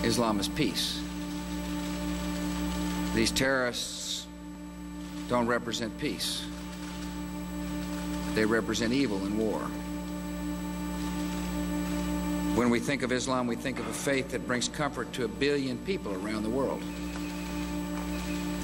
Islam is peace. These terrorists don't represent peace. They represent evil and war. When we think of Islam, we think of a faith that brings comfort to 1 billion people around the world.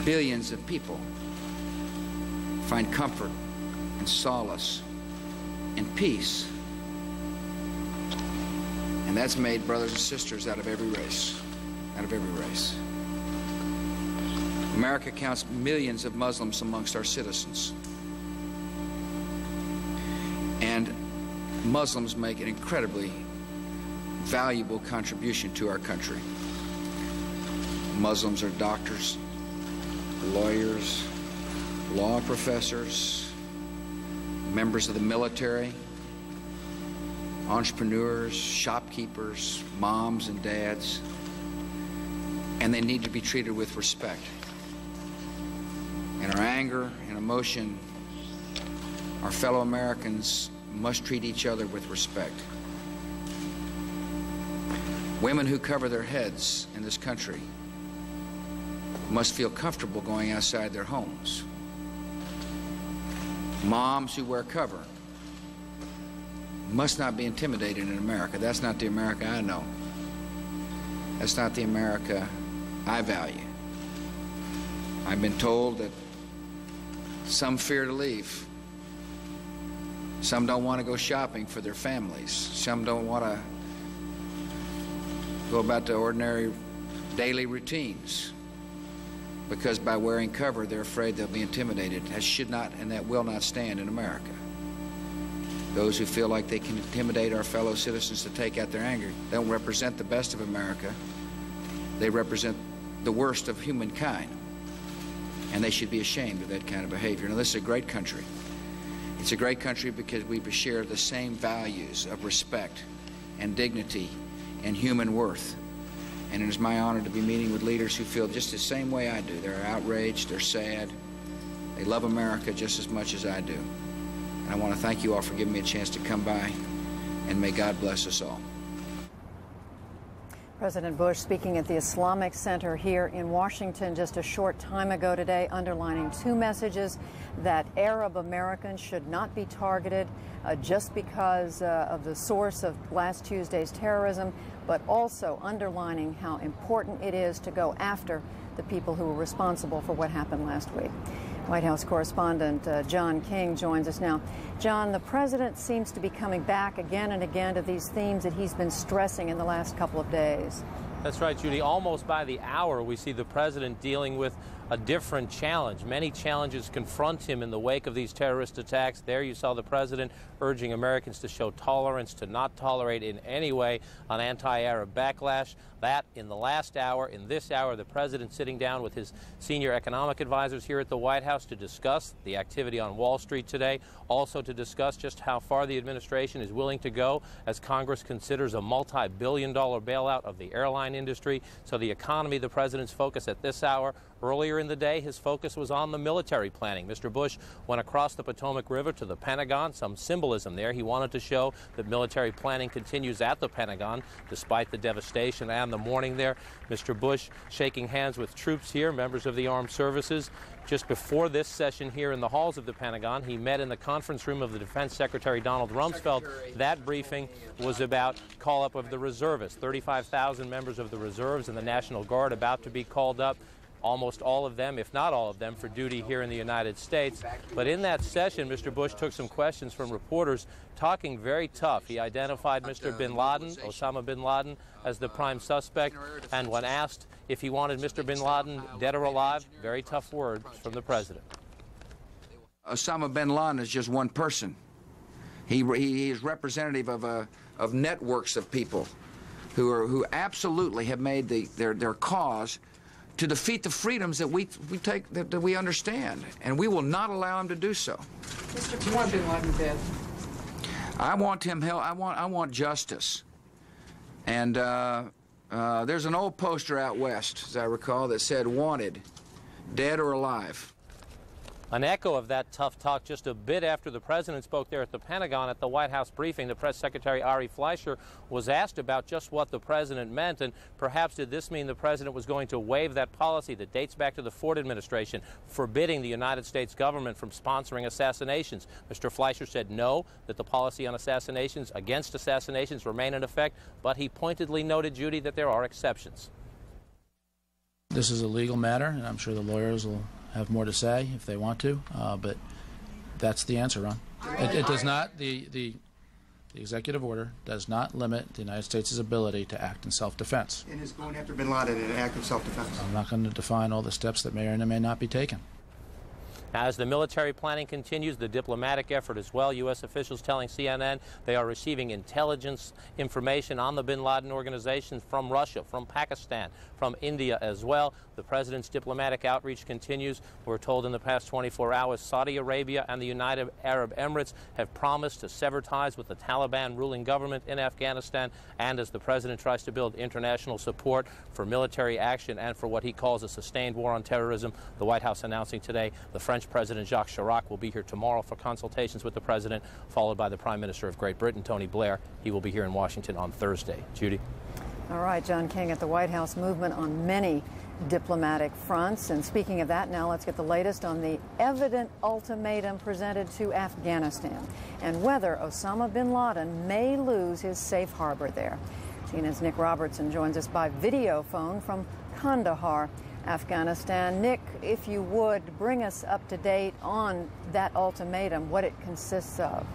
Billions of people find comfort and solace and peace. And that's made brothers and sisters out of every race, out of every race. America counts millions of Muslims amongst our citizens. And Muslims make an incredibly valuable contribution to our country. Muslims are doctors, lawyers, law professors, members of the military, entrepreneurs, shopkeepers, moms and dads, and they need to be treated with respect. In our anger and emotion, our fellow Americans must treat each other with respect. Women who cover their heads in this country must feel comfortable going outside their homes. Moms who wear cover must not be intimidated in America. That's not the America I know. That's not the America I value. I've been told that some fear to leave. Some don't want to go shopping for their families. Some don't want to go about the ordinary daily routines because by wearing cover, they're afraid they'll be intimidated. That should not and that will not stand in America. Those who feel like they can intimidate our fellow citizens to take out their anger don't represent the best of America. They represent the worst of humankind. And they should be ashamed of that kind of behavior. Now, this is a great country. It's a great country because we share the same values of respect and dignity and human worth. And it is my honor to be meeting with leaders who feel just the same way I do. They're outraged, they're sad, they love America just as much as I do. And I want to thank you all for giving me a chance to come by, and may God bless us all. President Bush speaking at the Islamic Center here in Washington just a short time ago today, underlining two messages: that Arab Americans should not be targeted just because of the source of last Tuesday's terrorism, but also underlining how important it is to go after the people who were responsible for what happened last week. White House correspondent John King joins us now. John, the president seems to be coming back again and again to these themes that he's been stressing in the last couple of days. That's right, Judy. Almost by the hour, we see the president dealing with a different challenge. Many challenges confront him in the wake of these terrorist attacks. There you saw the president urging Americans to show tolerance, to not tolerate in any way an anti-Arab backlash. That in the last hour. In this hour, the president sitting down with his senior economic advisors here at the White House to discuss the activity on Wall Street today, also to discuss just how far the administration is willing to go as Congress considers a multi-billion-dollar bailout of the airline industry. So the economy, the president's focus at this hour. Earlier in the day, his focus was on the military planning. Mr. Bush went across the Potomac River to the Pentagon, some symbolism there. He wanted to show that military planning continues at the Pentagon despite the devastation and the mourning there. Mr. Bush shaking hands with troops here, members of the armed services. Just before this session here in the halls of the Pentagon, he met in the conference room of the Defense Secretary Donald Rumsfeld. That briefing was about call-up of the reservists, 35,000 members of the reserves and the National Guard about to be called up. Almost all of them, if not all of them, for duty here in the United States. But in that session, Mr. Bush took some questions from reporters, talking very tough. He identified Mr. bin Laden, Osama bin Laden, as the prime suspect. And when asked if he wanted Mr. bin Laden dead or alive, very tough words from the president. Osama bin Laden is just one person. He is representative of networks of people who absolutely have made their cause to defeat the freedoms that we understand, and we will not allow him to do so. Mr. Do you want bin Laden dead? I want him held. I want justice. And there's an old poster out west, as I recall, that said "Wanted, dead or alive." An echo of that tough talk just a bit after the president spoke there at the Pentagon at the White House briefing. The press secretary, Ari Fleischer, was asked about just what the president meant, and perhaps did this mean the president was going to waive that policy that dates back to the Ford administration, forbidding the United States government from sponsoring assassinations. Mr. Fleischer said no, that the policy on assassinations, against assassinations, remain in effect, but he pointedly noted, Judy, that there are exceptions. This is a legal matter, and I'm sure the lawyers will have more to say if they want to, but that's the answer, Ron. It does not, the executive order does not limit the United States' ability to act in self-defense. And is going after bin Laden in an act of self-defense. I'm not going to define all the steps that may or may not be taken. Now, as the military planning continues, the diplomatic effort as well, U.S. officials telling CNN they are receiving intelligence information on the bin Laden organization from Russia, from Pakistan, from India as well. The president's diplomatic outreach continues. We're told in the past 24 hours, Saudi Arabia and the United Arab Emirates have promised to sever ties with the Taliban ruling government in Afghanistan. And as the president tries to build international support for military action and for what he calls a sustained war on terrorism, the White House announcing today the French President Jacques Chirac will be here tomorrow for consultations with the president, followed by the Prime Minister of Great Britain, Tony Blair. He will be here in Washington on Thursday. Judy. All right, John King at the White House, movement on many diplomatic fronts. And speaking of that, now let's get the latest on the evident ultimatum presented to Afghanistan and whether Osama bin Laden may lose his safe harbor there. TNN's Nick Robertson joins us by video phone from Kandahar, Afghanistan. Nick, if you would, bring us up to date on that ultimatum, what it consists of.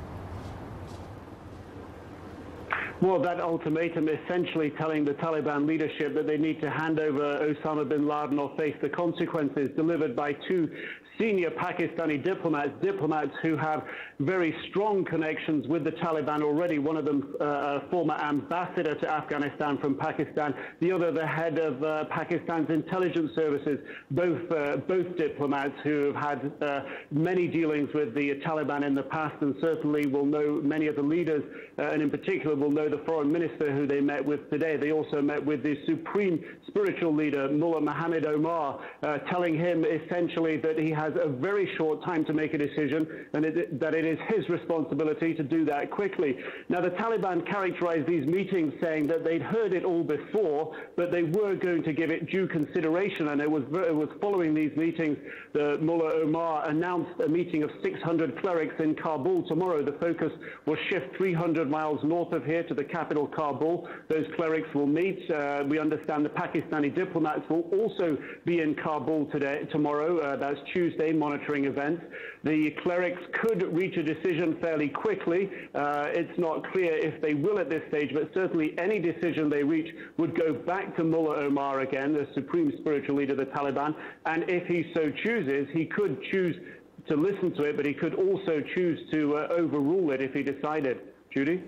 Well, that ultimatum essentially telling the Taliban leadership that they need to hand over Osama bin Laden or face the consequences, delivered by two senior Pakistani diplomats who have very strong connections with the Taliban already. One of them a former ambassador to Afghanistan from Pakistan, the other the head of Pakistan's intelligence services, both diplomats who have had many dealings with the Taliban in the past and certainly will know many of the leaders, and in particular will know the foreign minister who they met with today. They also met with the supreme spiritual leader, Mullah Muhammad Omar, telling him essentially that he has a very short time to make a decision and that it is his responsibility to do that quickly. Now, the Taliban characterized these meetings saying that they'd heard it all before, but they were going to give it due consideration, and it was following these meetings that Mullah Omar announced a meeting of 600 clerics in Kabul tomorrow. The focus will shift 300 miles north of here to the capital, Kabul. Those clerics will meet. We understand the Pakistani diplomats will also be in Kabul tomorrow. That's Tuesday, monitoring events. The clerics could reach a decision fairly quickly. It's not clear if they will at this stage, but certainly any decision they reach would go back to Mullah Omar again, the supreme spiritual leader of the Taliban. And if he so chooses, he could choose to listen to it, but he could also choose to overrule it if he decided. Judy?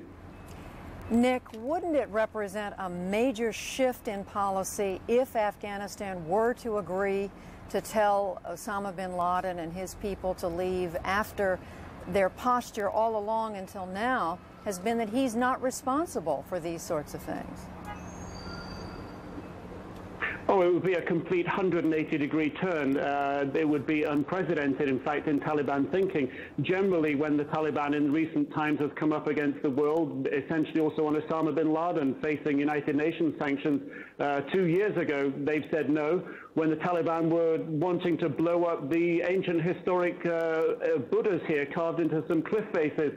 Nick, wouldn't it represent a major shift in policy if Afghanistan were to agree to tell Osama bin Laden and his people to leave after their posture all along until now has been that he's not responsible for these sorts of things? Oh, it would be a complete 180-degree turn. It would be unprecedented, in fact, in Taliban thinking. Generally, when the Taliban in recent times has come up against the world, essentially also on Osama bin Laden facing United Nations sanctions 2 years ago, they've said no. When the Taliban were wanting to blow up the ancient historic Buddhas here carved into some cliff faces,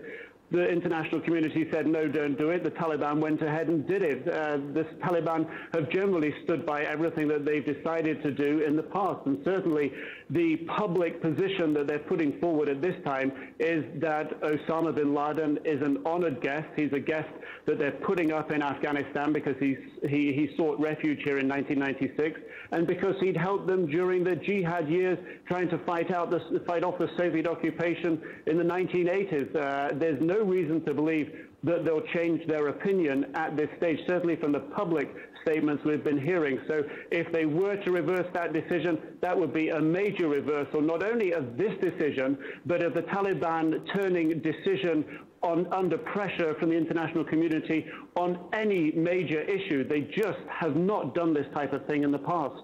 the international community said, no, don't do it. The Taliban went ahead and did it. The Taliban have generally stood by everything that they've decided to do in the past. And certainly the public position that they're putting forward at this time is that Osama bin Laden is an honored guest. He's a guest that they're putting up in Afghanistan because he sought refuge here in 1996 and because he'd helped them during the jihad years trying to fight off the Soviet occupation in the 1980s. There's no reason to believe that they'll change their opinion at this stage, certainly from the public statements we've been hearing. So if they were to reverse that decision, that would be a major reversal, not only of this decision, but of the Taliban turning decision under pressure from the international community on any major issue. They just have not done this type of thing in the past.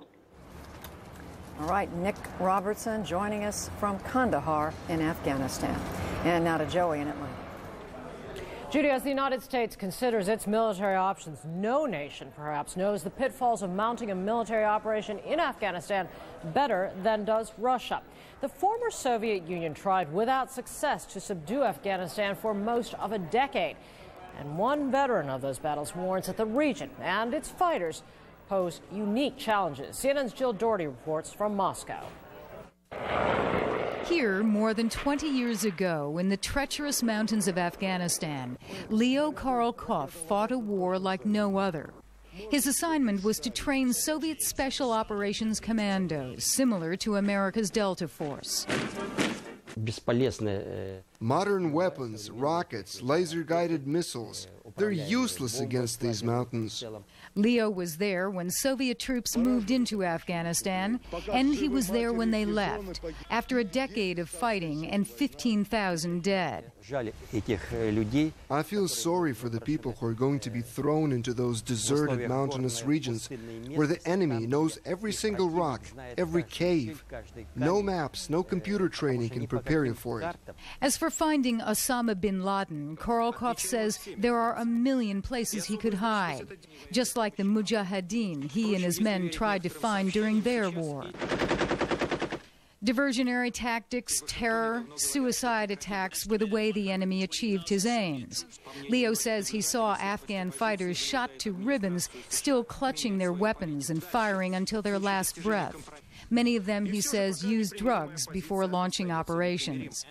All right, Nick Robertson joining us from Kandahar in Afghanistan. And now to Joey in Atlanta. Judy, as the United States considers its military options, no nation perhaps knows the pitfalls of mounting a military operation in Afghanistan better than does Russia. The former Soviet Union tried without success to subdue Afghanistan for most of a decade. And one veteran of those battles warns that the region and its fighters pose unique challenges. CNN's Jill Doherty reports from Moscow. Here, more than 20 years ago, in the treacherous mountains of Afghanistan, Leo Karolkov fought a war like no other. His assignment was to train Soviet Special Operations Commandos, similar to America's Delta Force. Modern weapons, rockets, laser-guided missiles, they're useless against these mountains. Leo was there when Soviet troops moved into Afghanistan, and he was there when they left, after a decade of fighting and 15,000 dead. I feel sorry for the people who are going to be thrown into those deserted mountainous regions where the enemy knows every single rock, every cave. No maps, no computer training can prepare you for it. As for finding Osama bin Laden, Karolkov says there are a million places he could hide, just like the Mujahideen he and his men tried to find during their war. Diversionary tactics, terror, suicide attacks were the way the enemy achieved his aims. Leo says he saw Afghan fighters shot to ribbons, still clutching their weapons and firing until their last breath. Many of them, he says, used drugs before launching operations.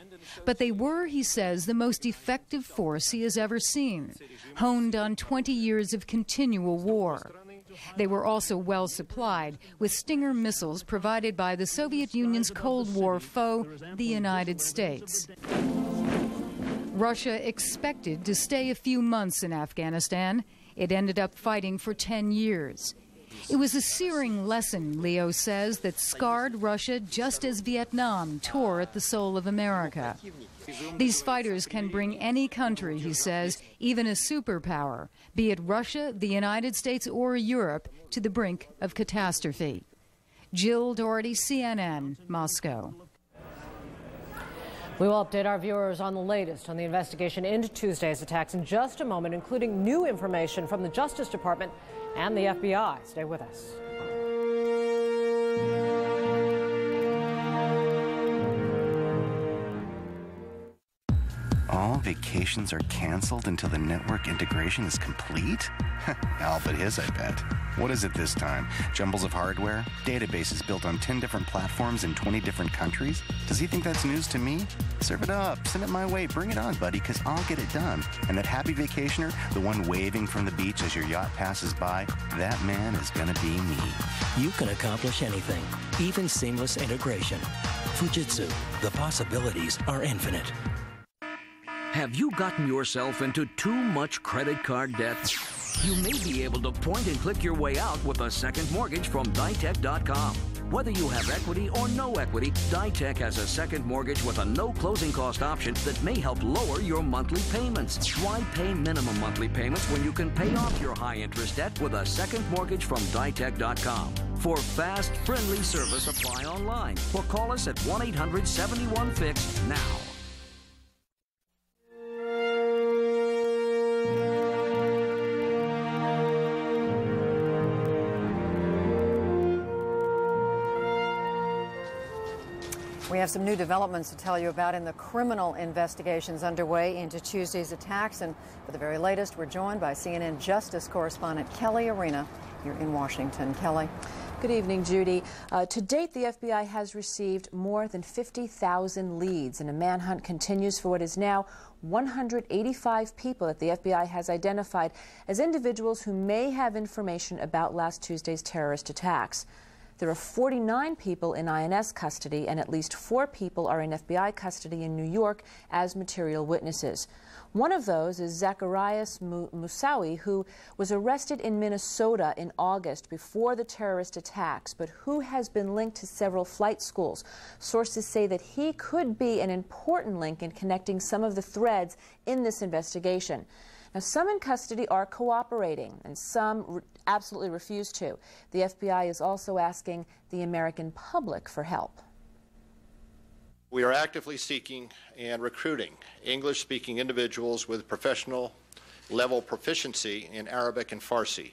But they were, he says, the most effective force he has ever seen, honed on 20 years of continual war. They were also well supplied with Stinger missiles provided by the Soviet Union's Cold War foe, the United States. Russia expected to stay a few months in Afghanistan. It ended up fighting for 10 years. It was a searing lesson, Leo says, that scarred Russia just as Vietnam tore at the soul of America. These fighters can bring any country, he says, even a superpower, be it Russia, the United States, or Europe, to the brink of catastrophe. Jill Doherty, CNN, Moscow. We will update our viewers on the latest on the investigation into Tuesday's attacks in just a moment, including new information from the Justice Department and the FBI. Stay with us. All vacations are canceled until the network integration is complete? Al, but his, I bet. What is it this time? Jumbles of hardware? Databases built on 10 different platforms in 20 different countries? Does he think that's news to me? Serve it up. Send it my way. Bring it on, buddy, because I'll get it done. And that happy vacationer, the one waving from the beach as your yacht passes by, that man is going to be me. You can accomplish anything, even seamless integration. Fujitsu, the possibilities are infinite. Have you gotten yourself into too much credit card debt? You may be able to point and click your way out with a second mortgage from Ditech.com. Whether you have equity or no equity, Ditech has a second mortgage with a no closing cost option that may help lower your monthly payments. Why pay minimum monthly payments when you can pay off your high interest debt with a second mortgage from Ditech.com? For fast, friendly service, apply online or call us at 1-800-71-FIXED now. We have some new developments to tell you about in the criminal investigations underway into Tuesday's attacks. And for the very latest, we're joined by CNN Justice correspondent Kelly Arena here in Washington. Kelly. Good evening, Judy. To date, the FBI has received more than 50,000 leads, and a manhunt continues for what is now 185 people that the FBI has identified as individuals who may have information about last Tuesday's terrorist attacks. There are 49 people in INS custody, and at least 4 people are in FBI custody in New York as material witnesses. One of those is Zacharias Moussaoui, who was arrested in Minnesota in August before the terrorist attacks, but who has been linked to several flight schools. Sources say that he could be an important link in connecting some of the threads in this investigation. Now, some in custody are cooperating, and some absolutely refuse to. The FBI is also asking the American public for help. We are actively seeking and recruiting English-speaking individuals with professional level proficiency in Arabic and Farsi.